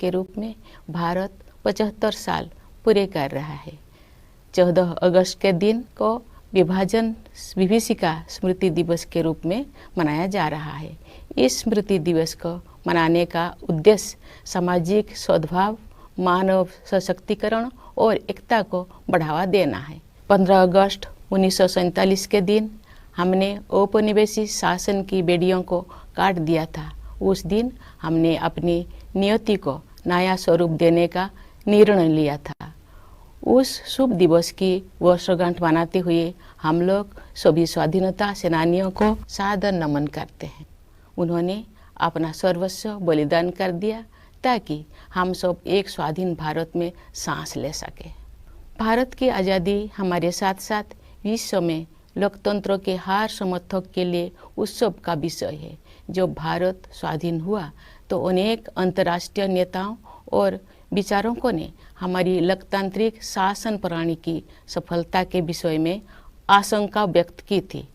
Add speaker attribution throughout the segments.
Speaker 1: के रूप में भारत 75 साल पूरे कर रहा है। 14 अगस्त के दिन को विभीषिका स्मृति दिवस के रूप में मनाया जा रहा है। इस स्मृति दिवस को मनाने का उद्देश्य सामाजिक सद्भाव, मानव सशक्तिकरण और एकता को बढ़ावा देना है। 15 अगस्त 1947 के दिन हमने औपनिवेशिक शासन की बेड़ियों को काट दिया था। उस दिन हमने अपनी नियति को नया स्वरूप देने का निर्णय लिया था। उस शुभ दिवस की वर्षगांठ मनाते हुए हम लोग सभी स्वाधीनता सेनानियों को सादर नमन करते हैं। उन्होंने अपना सर्वस्व बलिदान कर दिया ताकि हम सब एक स्वाधीन भारत में सांस ले सके। भारत की आज़ादी हमारे साथ साथ विश्व में लोकतंत्र के हर समर्थक के लिए उत्सव का विषय है। जब भारत स्वाधीन हुआ तो अनेक अंतर्राष्ट्रीय नेताओं और विचारकों ने हमारी लोकतांत्रिक शासन प्रणाली की सफलता के विषय में आशंका व्यक्त की थी।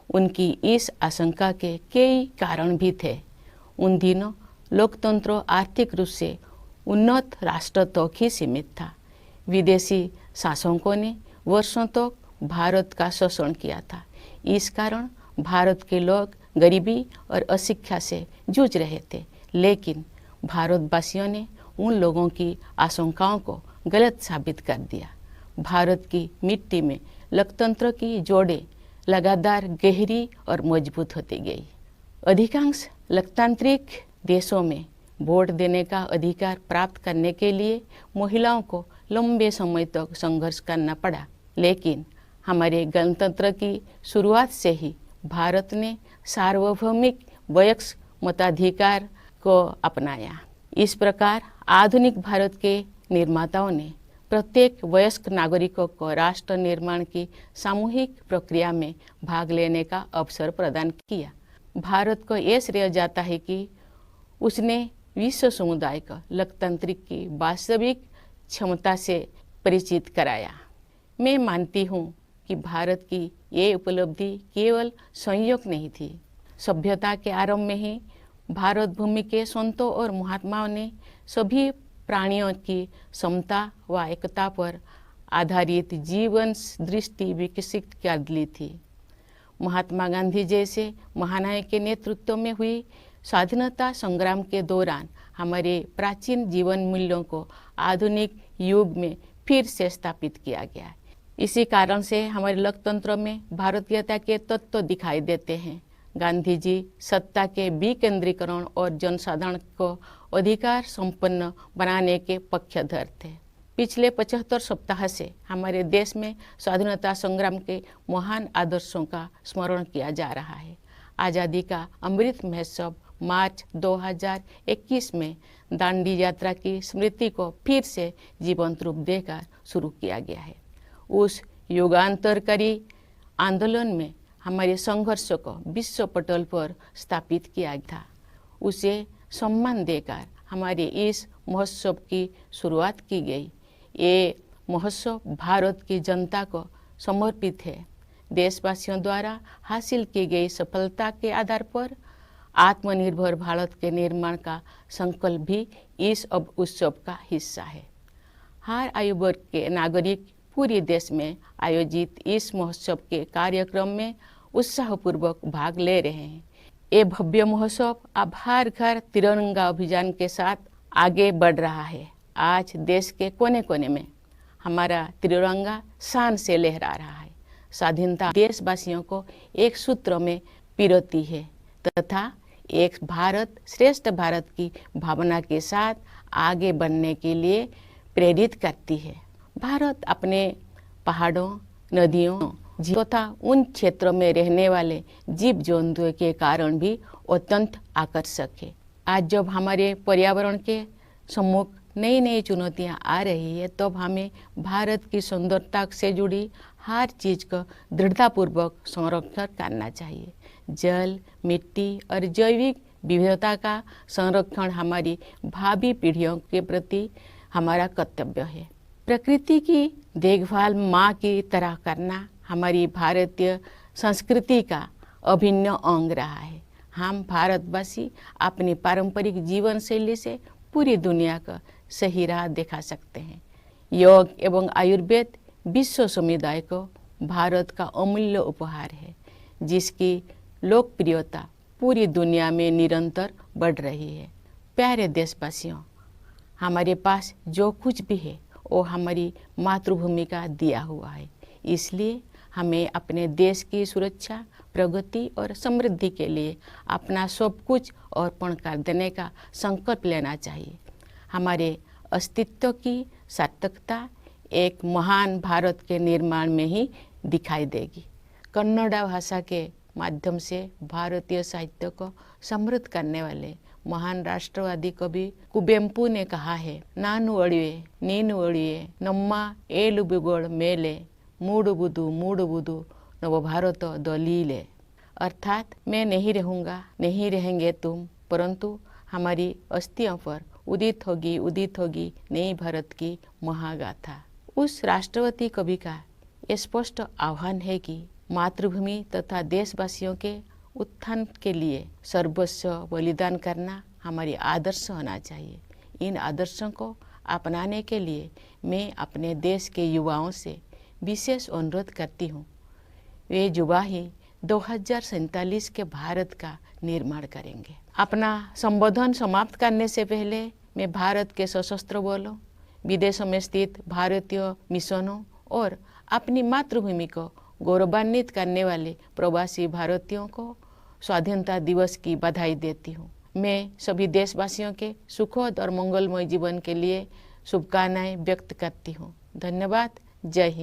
Speaker 1: उनकी इस आशंका के कई कारण भी थे। उन दिनों लोकतंत्र आर्थिक रूप से उन्नत राष्ट्र तक ही सीमित था। विदेशी शासकों ने वर्षों तक भारत का शोषण किया था। इस कारण भारत के लोग गरीबी और अशिक्षा से जूझ रहे थे। लेकिन भारतवासियों ने उन लोगों की आशंकाओं को गलत साबित कर दिया। भारत की मिट्टी में लोकतंत्र की जोड़ें लगातार गहरी और मजबूत होती गई। अधिकांश लोकतांत्रिक देशों में वोट देने का अधिकार प्राप्त करने के लिए महिलाओं को लंबे समय तक संघर्ष करना पड़ा। लेकिन हमारे गणतंत्र की शुरुआत से ही भारत ने सार्वभौमिक वयस्क मताधिकार को अपनाया। इस प्रकार आधुनिक भारत के निर्माताओं ने प्रत्येक वयस्क नागरिकों को राष्ट्र निर्माण की सामूहिक प्रक्रिया में भाग लेने का अवसर प्रदान किया। भारत को यह श्रेय जाता है कि उसने विश्व समुदाय को लोकतांत्रिक की वास्तविक क्षमता से परिचित कराया। मैं मानती हूँ कि भारत की ये उपलब्धि केवल संयोग नहीं थी। सभ्यता के आरंभ में ही भारत भूमि के संतों और महात्माओं ने सभी प्राणियों की समता व एकता पर आधारित जीवन दृष्टि विकसित कर ली थी। महात्मा गांधी जैसे महानायक के नेतृत्व में हुई स्वाधीनता संग्राम के दौरान हमारे प्राचीन जीवन मूल्यों को आधुनिक युग में फिर से स्थापित किया गया। इसी कारण से हमारे लोकतंत्र में भारतीयता के तत्व दिखाई देते हैं। गांधी जी सत्ता के विकेंद्रीकरण और जनसाधारण को अधिकार संपन्न बनाने के पक्षधर थे। पिछले 75 सप्ताह से हमारे देश में स्वाधीनता संग्राम के महान आदर्शों का स्मरण किया जा रहा है। आज़ादी का अमृत महोत्सव मार्च 2021 में दांडी यात्रा की स्मृति को फिर से जीवंत रूप देकर शुरू किया गया है। उस युगांतरकारी आंदोलन में हमारे संघर्ष को विश्व पटल पर स्थापित किया था। उसे सम्मान देकर हमारे इस महोत्सव की शुरुआत की गई। ये महोत्सव भारत की जनता को समर्पित है। देशवासियों द्वारा हासिल की गई सफलता के आधार पर आत्मनिर्भर भारत के निर्माण का संकल्प भी इस उत्सव का हिस्सा है। हर आयु वर्ग के नागरिक पूरे देश में आयोजित इस महोत्सव के कार्यक्रम में उत्साहपूर्वक भाग ले रहे हैं। ये भव्य महोत्सव अब हर घर तिरंगा अभियान के साथ आगे बढ़ रहा है। आज देश के कोने कोने में हमारा तिरंगा शान से लहरा रहा है। स्वाधीनता देशवासियों को एक सूत्र में पिरोती है तथा एक भारत श्रेष्ठ भारत की भावना के साथ आगे बढ़ने के लिए प्रेरित करती है। भारत अपने पहाड़ों, नदियों तथा उन क्षेत्रों में रहने वाले जीव जंतुओं के कारण भी अत्यंत आकर्षक है। आज जब हमारे पर्यावरण के सम्मुख नई नई चुनौतियां आ रही है, तब हमें भारत की सुंदरता से जुड़ी हर चीज़ को दृढ़तापूर्वक संरक्षण करना चाहिए। जल, मिट्टी और जैविक विविधता का संरक्षण हमारी भावी पीढ़ियों के प्रति हमारा कर्तव्य है। प्रकृति की देखभाल माँ की तरह करना हमारी भारतीय संस्कृति का अभिन्न अंग रहा है। हम भारतवासी अपनी पारंपरिक जीवन शैली से पूरी दुनिया का सही राह दिखा सकते हैं। योग एवं आयुर्वेद विश्व समुदाय को भारत का अमूल्य उपहार है, जिसकी लोकप्रियता पूरी दुनिया में निरंतर बढ़ रही है। प्यारे देशवासियों, हमारे पास जो कुछ भी है वो हमारी मातृभूमि का दिया हुआ है। इसलिए हमें अपने देश की सुरक्षा, प्रगति और समृद्धि के लिए अपना सब कुछ अर्पण कर देने का संकल्प लेना चाहिए। हमारे अस्तित्व की सार्थकता एक महान भारत के निर्माण में ही दिखाई देगी। कन्नड़ा भाषा के माध्यम से भारतीय साहित्य को समृद्ध करने वाले महान राष्ट्रवादी कवि कुवेंपु ने कहा है, नानु अड़िए नीनु अड़िए नम्मा एलु बिगोड़ मेले मूडुबुदु नव भारत दलीले। अर्थात मैं नहीं रहूँगा, नहीं रहेंगे तुम, परंतु हमारी अस्थियों पर उदित होगी नई भारत की महागाथा। उस राष्ट्रवादी कवि का ये स्पष्ट आह्वान है कि मातृभूमि तथा देशवासियों के उत्थान के लिए सर्वस्व बलिदान करना हमारी आदर्श होना चाहिए। इन आदर्शों को अपनाने के लिए मैं अपने देश के युवाओं से विशेष अनुरोध करती हूँ। वे युवा ही 2047 के भारत का निर्माण करेंगे। अपना संबोधन समाप्त करने से पहले मैं भारत के सशस्त्र बलों, विदेशों में स्थित भारतीय मिशनों और अपनी मातृभूमि को गौरवान्वित करने वाले प्रवासी भारतीयों को स्वाधीनता दिवस की बधाई देती हूँ। मैं सभी देशवासियों के सुखद और मंगलमय जीवन के लिए शुभकामनाएं व्यक्त करती हूँ। धन्यवाद। जय हिंद।